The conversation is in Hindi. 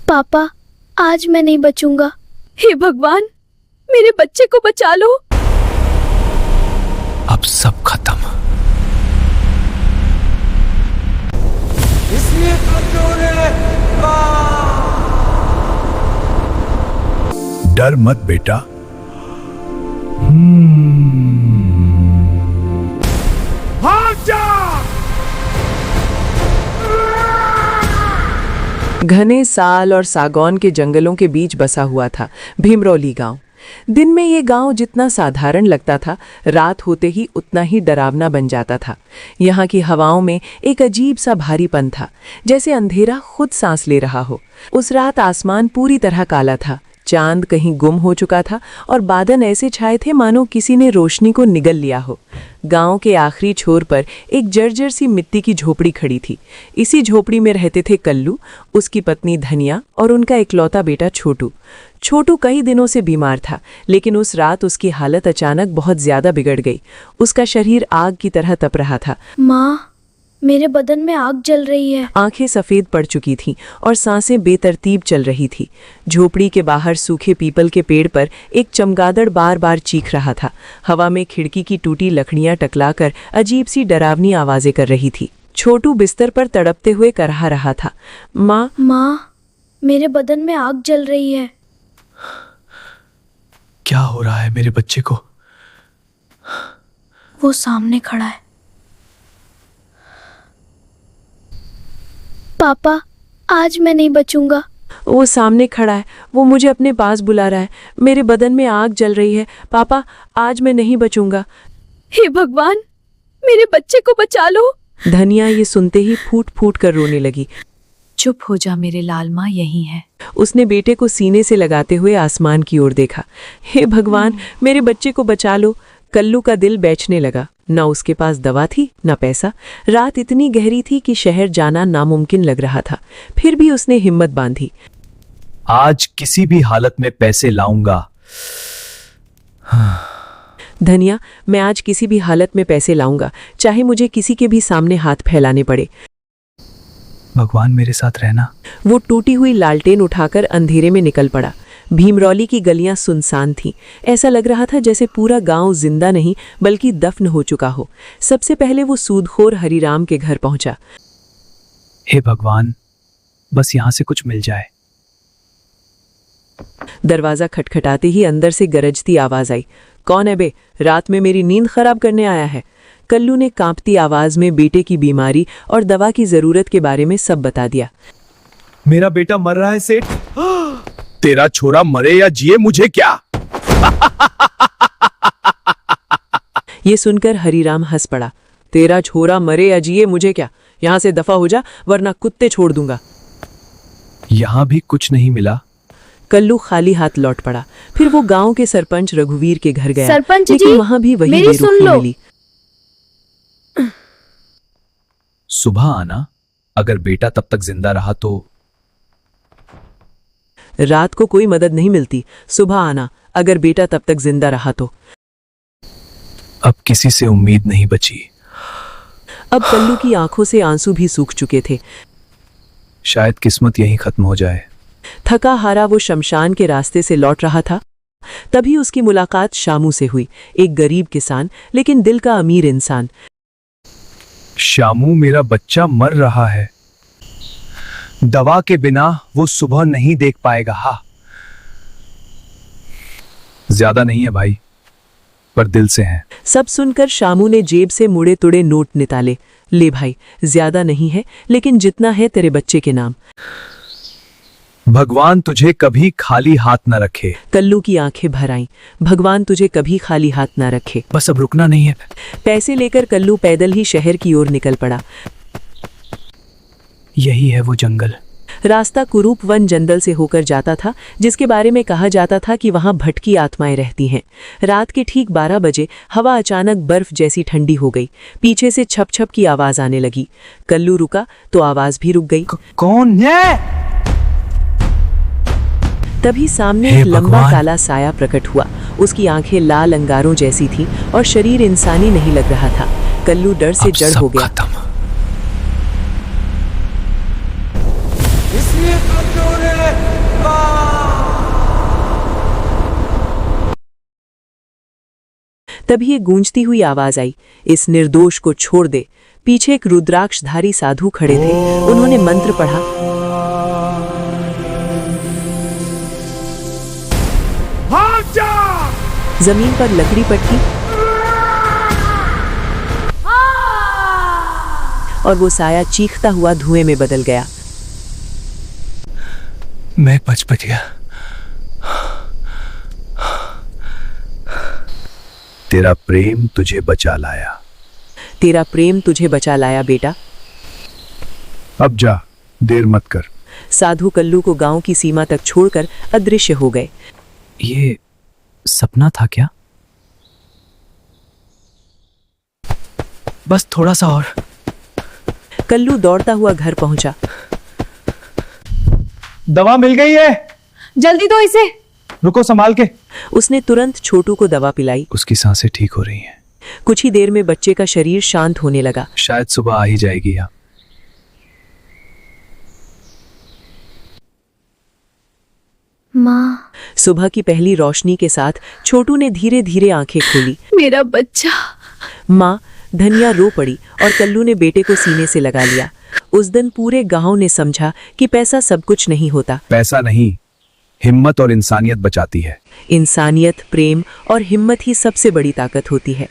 पापा, आज मैं नहीं बचूंगा। हे भगवान, मेरे बच्चे को बचा लो। अब सब खत्म। इसलिए डर मत बेटा। भाग जा। घने साल और सागौन के जंगलों के बीच बसा हुआ था भीमरौली गांव। दिन में ये गांव जितना साधारण लगता था, रात होते ही उतना ही डरावना बन जाता था। यहाँ की हवाओं में एक अजीब सा भारीपन था, जैसे अंधेरा खुद सांस ले रहा हो। उस रात आसमान पूरी तरह काला था, चांद कहीं गुम हो चुका था और बादल ऐसे छाए थे मानो किसी ने रोशनी को निगल लिया हो। गांव के आखिरी छोर पर एक जर्जर सी मिट्टी की झोपड़ी खड़ी थी। इसी झोपड़ी में रहते थे कल्लू, उसकी पत्नी धनिया और उनका इकलौता बेटा छोटू। छोटू कई दिनों से बीमार था, लेकिन उस रात उसकी हालत अचानक बहुत ज्यादा बिगड़ गई। उसका शरीर आग की तरह तप रहा था। माँ, मेरे बदन में आग जल रही है। आंखें सफेद पड़ चुकी थीं और सांसें बेतरतीब चल रही थी। झोपड़ी के बाहर सूखे पीपल के पेड़ पर एक चमगादड़ बार बार चीख रहा था। हवा में खिड़की की टूटी लकड़ियां टकलाकर अजीब सी डरावनी आवाजें कर रही थी। छोटू बिस्तर पर तड़पते हुए करहा रहा था, माँ, मेरे बदन में आग जल रही है। क्या हो रहा है मेरे बच्चे को? वो सामने खड़ा है। पापा, आज मैं नहीं बचूंगा। वो सामने खड़ा है, वो मुझे अपने पास बुला रहा है। मेरे बदन में आग जल रही है। पापा, आज मैं नहीं बचूंगा। हे भगवान, मेरे बच्चे को बचा लो। धनिया ये सुनते ही फूट फूट कर रोने लगी। चुप हो जा मेरे लाल माँ, यही है। उसने बेटे को सीने से लगाते हुए आसमान की ओर देखा। हे भगवान, मेरे बच्चे को बचा लो। कल्लू का दिल बैठने लगा। न उसके पास दवा थी, न पैसा। रात इतनी गहरी थी कि शहर जाना नामुमकिन लग रहा था। फिर भी उसने हिम्मत बांधी। आज किसी भी हालत में पैसे लाऊंगा। धनिया, मैं आज किसी भी हालत में पैसे लाऊंगा, चाहे मुझे किसी के भी सामने हाथ फैलाने पड़े। भगवान मेरे साथ रहना। वो टूटी हुई लालटेन उठाकर अंधेरे में निकल पड़ा। भीमरौली की गलियां सुनसान थीं। ऐसा लग रहा था जैसे पूरा गांव जिंदा नहीं बल्कि दफन हो चुका हो। सबसे पहले वो सूदखोर हरिराम के घर पहुंचा। हे भगवान, बस यहां से कुछ मिल जाए। दरवाजा खटखटाते ही अंदर से गरजती आवाज आई। कौन है बे? रात में मेरी नींद खराब करने आया है? कल्लू ने कांपती आवाज में बेटे की बीमारी और दवा की जरूरत के बारे में सब बता दिया। मेरा बेटा मर रहा है सेठ। तेरा छोरा मरे या जिए मुझे क्या? ये सुनकर हरिराम हंस पड़ा। तेरा छोरा मरे या जिए मुझे क्या? यहां से दफा हो जा, वरना कुत्ते छोड़ दूंगा। यहां भी कुछ नहीं मिला। कल्लू खाली हाथ लौट पड़ा। फिर वो गांव के सरपंच रघुवीर के घर गया। सरपंच लेकिन जी, वहां भी वही मेरी सुन बेरुखी लो। मिली। सुबह आना, अगर बेटा तब तक जिंदा रहा तो। रात को कोई मदद नहीं मिलती, सुबह आना, अगर बेटा तब तक जिंदा रहा तो। अब किसी से उम्मीद नहीं बची। अब कल्लू की आंखों से आंसू भी सूख चुके थे। शायद किस्मत यहीं खत्म हो जाए। थका हारा वो शमशान के रास्ते से लौट रहा था। तभी उसकी मुलाकात शामू से हुई, एक गरीब किसान लेकिन दिल का अमीर इंसान। शामू, मेरा बच्चा मर रहा है। दवा के बिना वो सुबह नहीं देख पाएगा। हाँ, ज्यादा नहीं है भाई, पर दिल से है। सब सुनकर शामू ने जेब से मुड़े तुड़े नोट निकाले। ले भाई, ज्यादा नहीं है, लेकिन जितना है तेरे बच्चे के नाम। भगवान तुझे कभी खाली हाथ न रखे। कल्लू की आंखें भर आईं। भगवान तुझे कभी खाली हाथ ना रखे। बस अब रुकना नहीं है। पैसे लेकर कल्लू पैदल ही शहर की ओर निकल पड़ा। यही है वो जंगल। रास्ता कुरूप वन जंगल से होकर जाता था, जिसके बारे में कहा जाता था कि वहां भटकी आत्माएं रहती हैं। रात के ठीक 12 बजे हवा अचानक बर्फ जैसी ठंडी हो गई। पीछे से छप छप की आवाज आने लगी। कल्लू रुका तो आवाज भी रुक गई। कौन है? तभी सामने हे एक लंबा भगवान! काला साया प्रकट हुआ। उसकी आंखें लाल अंगारों जैसी थीं और शरीर इंसानी नहीं लग रहा था। कल्लू डर से अब जड़ सब हो गया। खत्म। इसलिए तो तभी एक गूंजती हुई आवाज आई, इस निर्दोष को छोड़ दे। पीछे एक रुद्राक्षधारी साधु खड़े थे। उन्होंने मंत्र पढ़ा। जमीन पर लकड़ी पटकी और वो साया चीखता हुआ धुएं में बदल गया। मैं बच गया। तेरा प्रेम तुझे बचा लाया। तेरा प्रेम तुझे बचा लाया बेटा। अब जा, देर मत कर। साधु कल्लू को गांव की सीमा तक छोड़कर अदृश्य हो गए। ये सपना था क्या? बस थोड़ा सा और। कल्लू दौड़ता हुआ घर पहुंचा। दवा मिल गई है, जल्दी दो इसे। रुको संभाल के। उसने तुरंत छोटू को दवा पिलाई। उसकी सांसें ठीक हो रही हैं। कुछ ही देर में बच्चे का शरीर शांत होने लगा। शायद सुबह आ ही जाएगी। यहाँ माँ, सुबह की पहली रोशनी के साथ छोटू ने धीरे धीरे आंखें खोली। मेरा बच्चा। माँ धनिया रो पड़ी और कल्लू ने बेटे को सीने से लगा लिया। उस दिन पूरे गांव ने समझा कि पैसा सब कुछ नहीं होता। पैसा नहीं, हिम्मत और इंसानियत बचाती है। इंसानियत, प्रेम और हिम्मत ही सबसे बड़ी ताकत होती है।